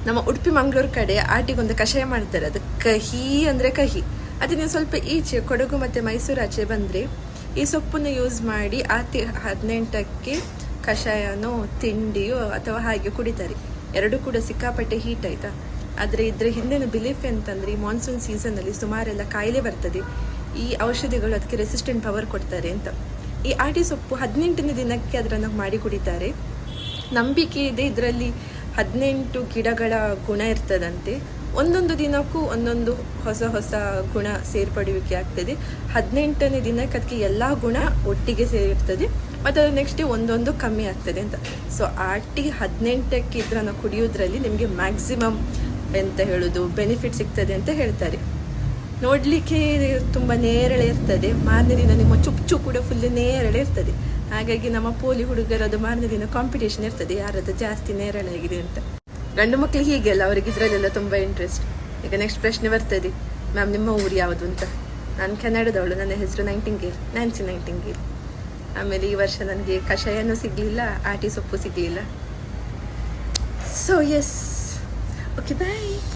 ನಮ್ಮ ಉಡುಪಿ ಮಂಗಳೂರು ಕಡೆ ಆಟಿಗೊಂದು ಕಷಾಯ ಮಾಡ್ತಾರೆ, ಅದು ಕಹಿ ಅಂದರೆ ಕಹಿ. ಅದು ನೀವು ಸ್ವಲ್ಪ ಈಚೆ ಕೊಡಗು ಮತ್ತು ಮೈಸೂರು ಆಚೆ ಬಂದರೆ ಈ ಸೊಪ್ಪನ್ನು ಯೂಸ್ ಮಾಡಿ ಆತಿ 18ಕ್ಕೆ ಕಷಾಯನೋ ತಿಂಡಿಯೋ ಅಥವಾ ಹಾಗೆ ಕುಡಿತಾರೆ. ಎರಡೂ ಕೂಡ ಸಿಕ್ಕಾಪಟ್ಟೆ ಹೀಟ್ ಆಯಿತಾ. ಆದರೆ ಇದರ ಹಿಂದಿನ ಬಿಲೀಫ್ ಅಂತಂದರೆ ಈ ಮಾನ್ಸೂನ್ ಸೀಸನಲ್ಲಿ ಸುಮಾರೆಲ್ಲ ಕಾಯಿಲೆ ಬರ್ತದೆ, ಈ ಔಷಧಿಗಳು ಅದಕ್ಕೆ ರೆಸಿಸ್ಟೆಂಟ್ ಪವರ್ ಕೊಡ್ತಾರೆ ಅಂತ. ಈ ಆಟಿ ಸೊಪ್ಪು 18ನೇ ದಿನಕ್ಕೆ ಅದನ್ನು ಮಾಡಿ ಕುಡಿತಾರೆ. ನಂಬಿಕೆ ಇದೆ ಇದರಲ್ಲಿ 18 ಗಿಡಗಳ ಗುಣ ಇರ್ತದಂತೆ. ಒಂದೊಂದು ದಿನಕ್ಕೂ ಒಂದೊಂದು ಹೊಸ ಹೊಸ ಗುಣ ಸೇರ್ಪಡುವಿಕೆ ಆಗ್ತದೆ. 18ನೇ ದಿನಕ್ಕೆ ಅದಕ್ಕೆ ಎಲ್ಲ ಗುಣ ಒಟ್ಟಿಗೆ ಸೇರಿರ್ತದೆ ಮತ್ತು ಅದು ನೆಕ್ಸ್ಟ್ ಡೇ ಒಂದೊಂದು ಕಮ್ಮಿ ಆಗ್ತದೆ ಅಂತ. ಸೊ ಆಟಿ 18ಕ್ಕೆ ಇದನ್ನು ಕುಡಿಯೋದ್ರಲ್ಲಿ ನಿಮಗೆ ಮ್ಯಾಕ್ಸಿಮಮ್ ಎಂತ ಹೇಳೋದು ಬೆನಿಫಿಟ್ ಸಿಗ್ತದೆ ಅಂತ ಹೇಳ್ತಾರೆ. ನೋಡಲಿಕ್ಕೆ ತುಂಬ ನೇರಳೆ ಇರ್ತದೆ, ಮಾರನೇ ದಿನ ನಿಮ್ಮ ಚುಚ್ಚು ಕೂಡ ಫುಲ್ ನೇರಳೆ ಇರ್ತದೆ. ಹಾಗಾಗಿ ನಮ್ಮ ಪೋಲಿ ಹುಡುಗರದು ಮಾರನೇ ದಿನ ಕಾಂಪಿಟೇಷನ್ ಇರ್ತದೆ, ಯಾರದು ಜಾಸ್ತಿ ನೇರಳೆ ಆಗಿದೆ ಅಂತ. ಗಂಡು ಮಕ್ಕಳಿಗೆ ಹೀಗೆಲ್ಲ ಅವ್ರಿಗೆ ಇದರಲ್ಲೆಲ್ಲ ತುಂಬ ಇಂಟ್ರೆಸ್ಟ್. ಈಗ ನೆಕ್ಸ್ಟ್ ಪ್ರಶ್ನೆ ಬರ್ತದೆ, ಮ್ಯಾಮ್ ನಿಮ್ಮ ಊರು ಯಾವುದು ಅಂತ. ನಾನು ಕನ್ನಡದವಳು, ನನ್ನ ಹೆಸರು ನ್ಯಾನ್ಸಿ ನೈಟಿಂಗೇಲ್. ಆಮೇಲೆ ಈ ವರ್ಷ ನನಗೆ ಕಷಾಯನೂ ಸಿಗಲಿಲ್ಲ, ಆಟಿ ಸೊಪ್ಪು ಸಿಗಲಿಲ್ಲ. ಸೊ ಎಸ್, ಓಕೆ ಬಾಯ್.